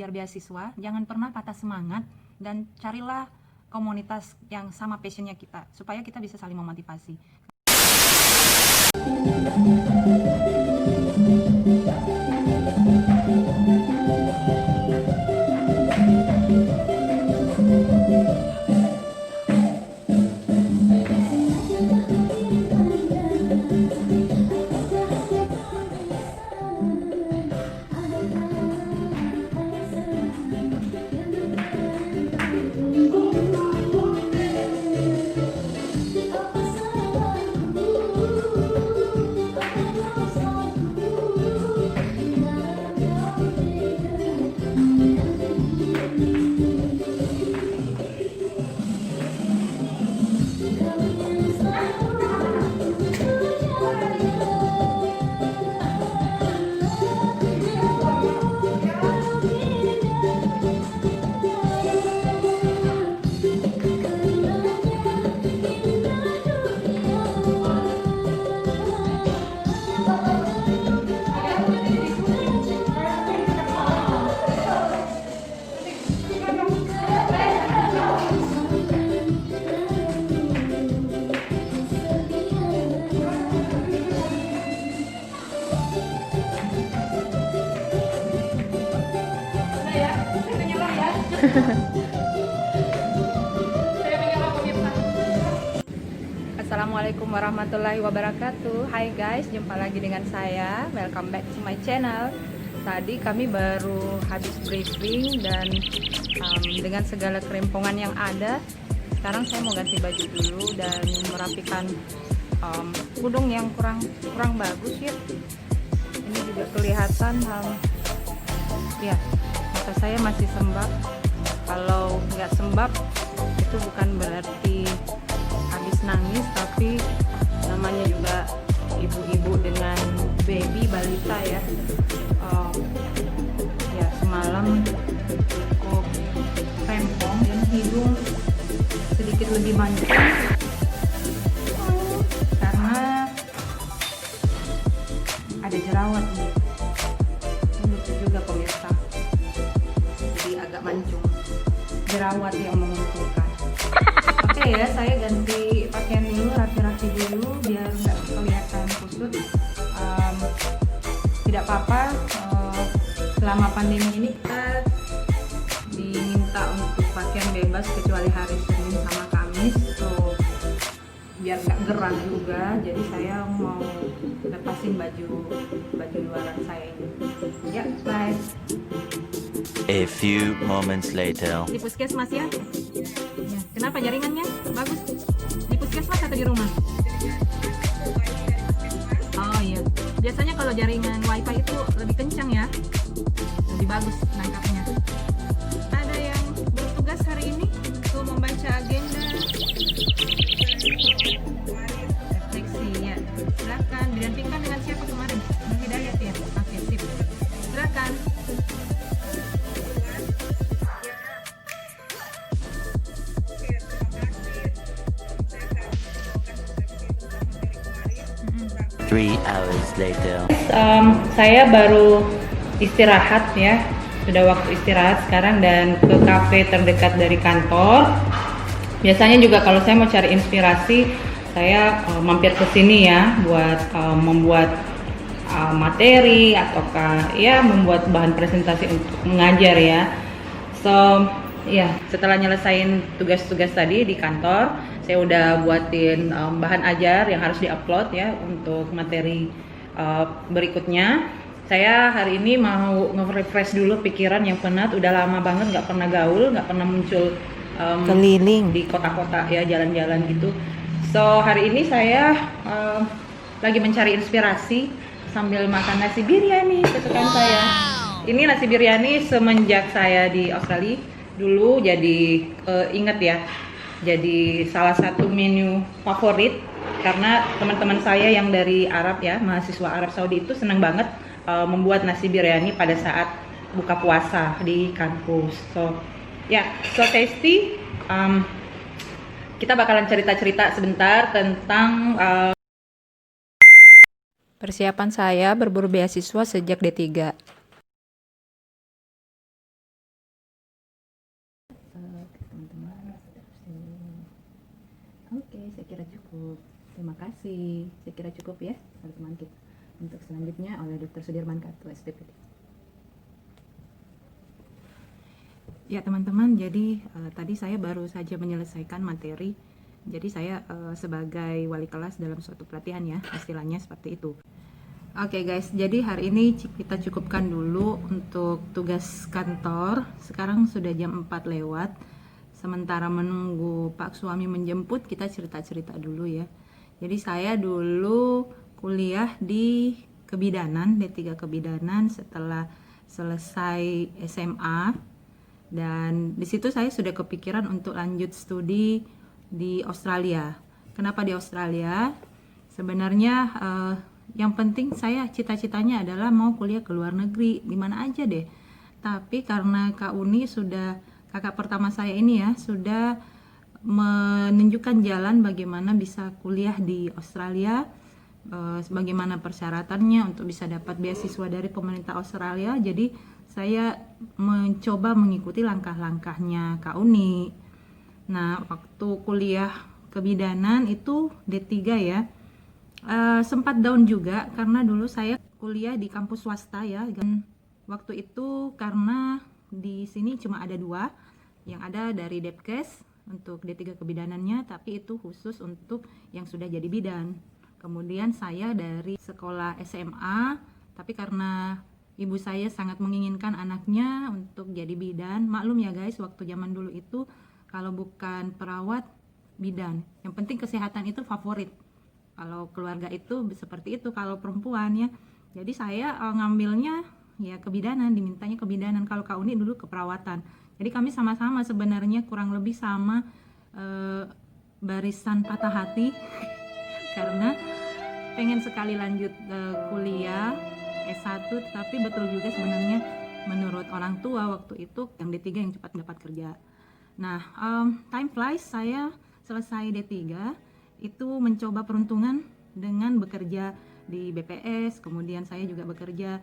ngejar beasiswa, jangan pernah patah semangat dan carilah komunitas yang sama passionnya kita supaya kita bisa saling memotivasi. Assalamualaikum warahmatullahi wabarakatuh. Hai guys, jumpa lagi dengan saya. Welcome back to my channel. Tadi kami baru habis briefing dan dengan segala kerempongan yang ada, sekarang saya mau ganti baju dulu dan merapikan kudung yang kurang bagus ya. Ini juga kelihatan ya, mata saya masih sembab. Kalau nggak sembab itu bukan berarti habis nangis, tapi namanya juga ibu-ibu dengan baby balita ya. Ya semalam cukup rempong dan hidung sedikit lebih mancung karena ada jerawat nih. Ini lucu juga pemirsa, jadi agak mancung, jerawat yang mengumpulkan. Oke ya, saya ganti pakaian dulu, rapi-rapi dulu biar nggak kelihatan kusut. Tidak apa-apa, selama pandemi ini kita diminta untuk pakaian bebas kecuali hari Senin sama Kamis, so biar nggak gerah juga. Jadi saya mau lepasin baju luaran saya ini. Ya, bye. A few moments later. Di puskesmas ya? Ya. Kenapa jaringannya? Bagus. Di puskesmas atau di rumah? Oh iya. Biasanya kalau jaringan wifi itu lebih kencang ya. Lebih bagus nangkapnya. Ada yang bertugas hari ini untuk membaca agenda. Refleksi ya. Silakan didampingkan dengan siapa kemarin? Nur Hidayat ya? Oke, sip. Silakan. Three hours later. Saya baru istirahat ya, sudah waktu istirahat sekarang dan ke kafe terdekat dari kantor. Biasanya juga kalau saya mau cari inspirasi, saya mampir ke sini ya buat membuat materi ataukah ya membuat bahan presentasi untuk mengajar ya. So ya, setelah nyelesain tugas-tugas tadi di kantor, saya udah buatin bahan ajar yang harus diupload ya untuk materi berikutnya. Saya hari ini mau nge-refresh dulu pikiran yang penat, udah lama banget nggak pernah gaul, nggak pernah muncul keliling di kota-kota ya, jalan-jalan gitu. So hari ini saya lagi mencari inspirasi sambil makan nasi biryani kesukaan saya. Ini nasi biryani semenjak saya di Australia dulu jadi inget ya, jadi salah satu menu favorit karena teman-teman saya yang dari Arab ya, mahasiswa Arab Saudi itu senang banget membuat nasi biryani pada saat buka puasa di kampus. So ya, so tasty. Kita bakalan cerita-cerita sebentar tentang persiapan saya berburu beasiswa sejak D3. Terima kasih. Saya kira cukup ya teman kita. Untuk selanjutnya oleh Dr. Sudirman Katu, SPPD. Ya teman-teman, jadi tadi saya baru saja menyelesaikan materi. Jadi saya sebagai wali kelas dalam suatu pelatihan ya, istilahnya seperti itu. Oke guys, jadi hari ini kita cukupkan dulu untuk tugas kantor. Sekarang sudah jam 4 lewat. Sementara menunggu Pak suami menjemput, kita cerita-cerita dulu ya. Jadi saya dulu kuliah di kebidanan, D3 kebidanan setelah selesai SMA. Dan di situ saya sudah kepikiran untuk lanjut studi di Australia. Kenapa di Australia? Sebenarnya yang penting saya cita-citanya adalah mau kuliah ke luar negeri, di mana aja deh. Tapi karena Kak Uni sudah, kakak pertama saya ini ya, sudah menunjukkan jalan bagaimana bisa kuliah di Australia, bagaimana persyaratannya untuk bisa dapat beasiswa dari pemerintah Australia. Jadi saya mencoba mengikuti langkah-langkahnya Kak Uni. Nah, waktu kuliah kebidanan itu D3 ya, sempat down juga karena dulu saya kuliah di kampus swasta ya. Dan waktu itu karena di sini cuma ada 2, yang ada dari Depkes untuk D3 kebidanannya, tapi itu khusus untuk yang sudah jadi bidan. Kemudian saya dari sekolah SMA, tapi karena ibu saya sangat menginginkan anaknya untuk jadi bidan. Maklum ya guys, waktu zaman dulu itu kalau bukan perawat, bidan. Yang penting kesehatan itu favorit. Kalau keluarga itu seperti itu, kalau perempuan ya. Jadi saya ngambilnya ya kebidanan, dimintanya kebidanan. Kalau Kak Uni dulu keperawatan. Jadi kami sama-sama sebenarnya kurang lebih sama barisan patah hati karena pengen sekali lanjut kuliah S1, tapi betul juga sebenarnya menurut orang tua waktu itu yang D3 yang cepat dapat kerja. Nah, time flies, saya selesai D3 itu mencoba peruntungan dengan bekerja di BPS, kemudian saya juga bekerja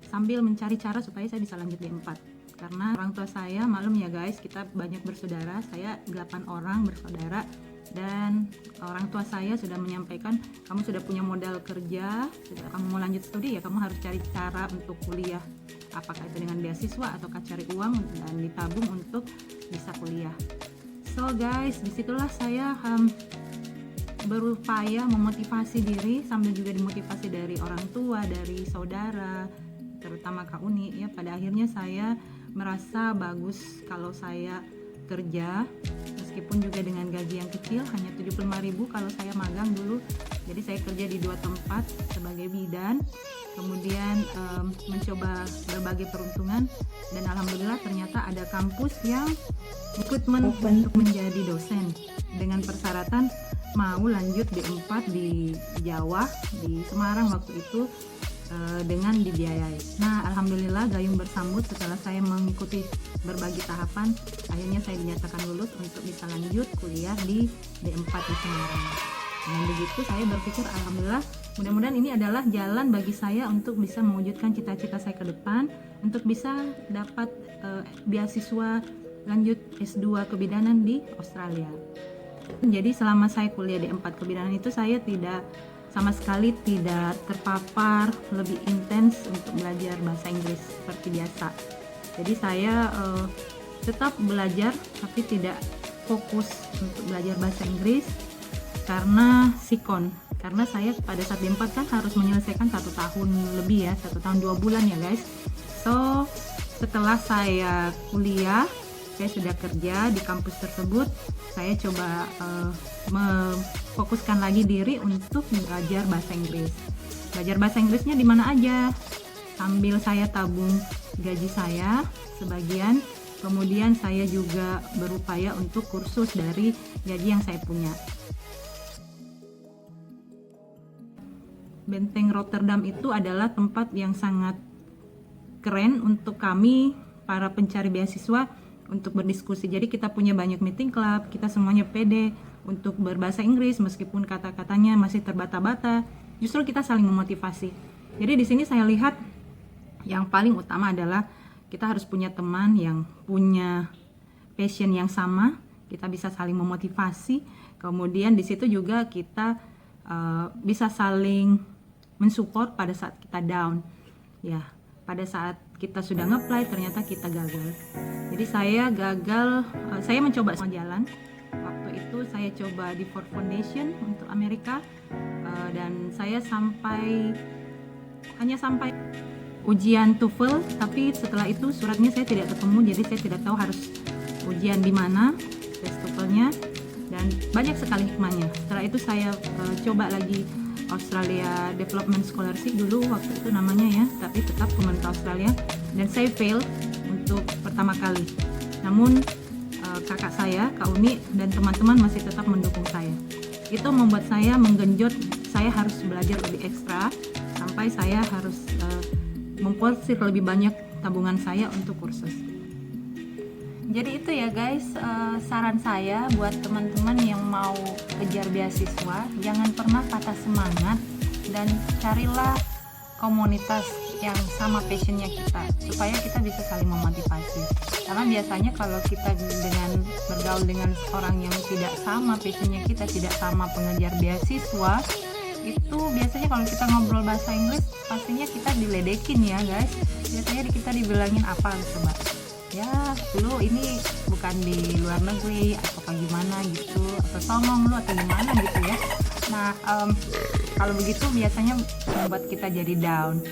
sambil mencari cara supaya saya bisa lanjut D4. Karena orang tua saya, maklum ya guys, kita banyak bersaudara, saya 8 orang bersaudara, dan orang tua saya sudah menyampaikan, kamu sudah punya modal kerja, sudah kamu mau lanjut studi ya kamu harus cari cara untuk kuliah, apakah itu dengan beasiswa ataukah cari uang dan ditabung untuk bisa kuliah. So guys, disitulah saya berupaya memotivasi diri sambil juga dimotivasi dari orang tua, dari saudara, terutama Kak Uni ya. Pada akhirnya saya merasa bagus kalau saya kerja, meskipun juga dengan gaji yang kecil, hanya 75.000 kalau saya magang dulu. Jadi saya kerja di 2 tempat sebagai bidan, kemudian mencoba berbagai peruntungan, dan alhamdulillah ternyata ada kampus yang rekrutmen untuk menjadi dosen dengan persyaratan mau lanjut D4 di Jawa, di Semarang waktu itu, dengan dibiayai. Nah, alhamdulillah gayung bersambut setelah saya mengikuti berbagai tahapan, akhirnya saya dinyatakan lulus untuk bisa lanjut kuliah di D4 di Semarang. Dengan begitu saya berpikir alhamdulillah, mudah-mudahan ini adalah jalan bagi saya untuk bisa mewujudkan cita-cita saya ke depan, untuk bisa dapat beasiswa lanjut S2 kebidanan di Australia. Jadi selama saya kuliah D4 kebidanan itu saya sama sekali tidak terpapar lebih intens untuk belajar bahasa Inggris seperti biasa. Jadi saya tetap belajar tapi tidak fokus untuk belajar bahasa Inggris karena sikon. Karena saya pada saat D4 kan harus menyelesaikan 1 tahun lebih ya, 1 tahun 2 bulan ya guys. So setelah saya kuliah, saya sudah kerja di kampus tersebut, saya coba memfokuskan lagi diri untuk belajar bahasa Inggris. Belajar bahasa Inggrisnya di mana aja, sambil saya tabung gaji saya sebagian, kemudian saya juga berupaya untuk kursus dari gaji yang saya punya. Benteng Rotterdam itu adalah tempat yang sangat keren untuk kami para pencari beasiswa untuk berdiskusi. Jadi kita punya banyak meeting club, kita semuanya pede untuk berbahasa Inggris meskipun kata-katanya masih terbata-bata. Justru kita saling memotivasi. Jadi di sini saya lihat yang paling utama adalah kita harus punya teman yang punya passion yang sama, kita bisa saling memotivasi, Kemudian di situ juga kita bisa saling mensupport pada saat kita down. Ya, pada saat kita sudah nge-apply ternyata kita gagal. Jadi saya gagal, saya mencoba semua jalan. Waktu itu saya coba di Ford Foundation untuk Amerika, dan saya hanya sampai ujian TOEFL, tapi setelah itu suratnya saya tidak ketemu, jadi saya tidak tahu harus ujian di mana tes TOEFL-nya, dan banyak sekali hikmahnya. Setelah itu saya coba lagi Australia Development Scholarship dulu waktu itu namanya ya, tapi tetap pemerintah Australia, dan saya fail untuk pertama kali. Namun kakak saya, Kak Uni, dan teman-teman masih tetap mendukung saya. Itu membuat saya menggenjot, saya harus belajar lebih ekstra, sampai saya harus memporsir lebih banyak tabungan saya untuk kursus. Jadi itu ya guys, saran saya buat teman-teman yang mau kejar beasiswa, jangan pernah patah semangat dan carilah komunitas yang sama passionnya kita, supaya kita bisa saling memotivasi. Karena biasanya kalau kita bergaul dengan orang yang tidak sama passionnya kita, tidak sama pengejar beasiswa, itu biasanya kalau kita ngobrol bahasa Inggris pastinya kita diledekin ya guys. Biasanya kita dibilangin apa coba, ya lu ini bukan di luar negeri atau gimana gitu, atau songong lu atau gimana gitu ya. Nah kalau begitu biasanya membuat kita jadi down.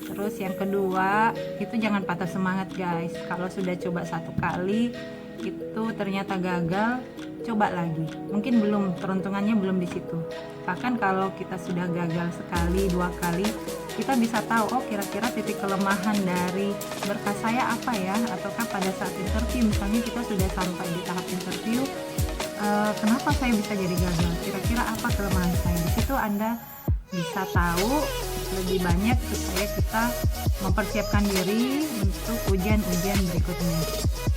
Terus yang kedua, itu jangan patah semangat guys. Kalau sudah coba satu kali itu ternyata gagal, coba lagi. Mungkin peruntungannya belum di situ. Bahkan kalau kita sudah gagal sekali, 2 kali, kita bisa tahu, oh kira-kira titik kelemahan dari berkas saya apa ya, ataukah pada saat interview, misalnya kita sudah sampai di tahap interview, kenapa saya bisa jadi gagal, kira-kira apa kelemahan saya. Di situ Anda bisa tahu lebih banyak supaya kita mempersiapkan diri untuk ujian-ujian berikutnya.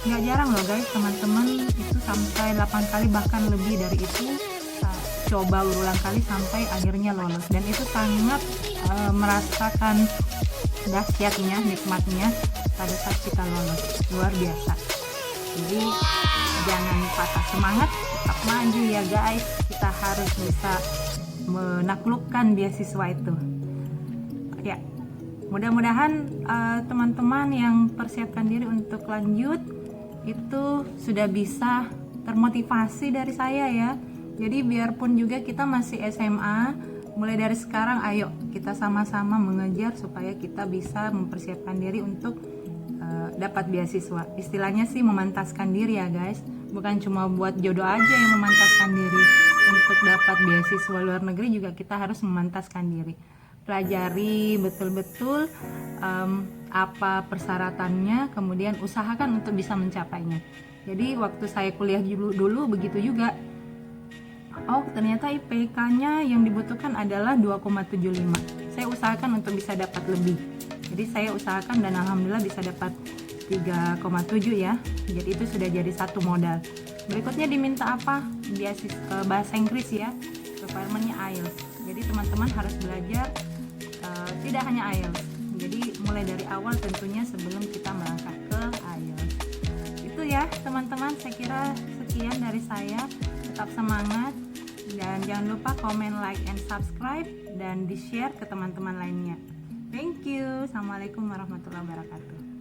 Nggak jarang loh guys, teman-teman itu sampai 8 kali bahkan lebih dari itu coba berulang kali sampai akhirnya lolos, dan itu sangat merasakan dahsyatnya, nikmatnya pada saat kita lolos, luar biasa. Jadi jangan patah semangat, tetap maju ya guys. Kita harus bisa menaklukkan beasiswa itu ya. Mudah-mudahan teman-teman yang persiapkan diri untuk lanjut itu sudah bisa termotivasi dari saya ya. Jadi biarpun juga kita masih SMA, mulai dari sekarang ayo kita sama-sama mengejar supaya kita bisa mempersiapkan diri untuk dapat beasiswa. Istilahnya sih memantaskan diri ya guys, bukan cuma buat jodoh aja yang memantaskan diri. Untuk dapat beasiswa luar negeri juga kita harus memantaskan diri. Pelajari betul-betul apa persyaratannya, kemudian usahakan untuk bisa mencapainya. Jadi waktu saya kuliah dulu begitu juga. Oh ternyata IPK-nya yang dibutuhkan adalah 2,75. Saya usahakan untuk bisa dapat lebih. Jadi saya usahakan dan alhamdulillah bisa dapat 3,7 ya. Jadi itu sudah jadi satu modal. Berikutnya diminta apa? Beasiswa bahasa Inggris ya. Requirement-nya IELTS. Jadi teman-teman harus belajar tidak hanya IELTS. Jadi mulai dari awal tentunya sebelum kita melangkah ke IELTS. Itu ya teman-teman, saya kira sekian dari saya. Tetap semangat dan jangan lupa komen, like, and subscribe dan di-share ke teman-teman lainnya. Thank you. Assalamualaikum warahmatullahi wabarakatuh.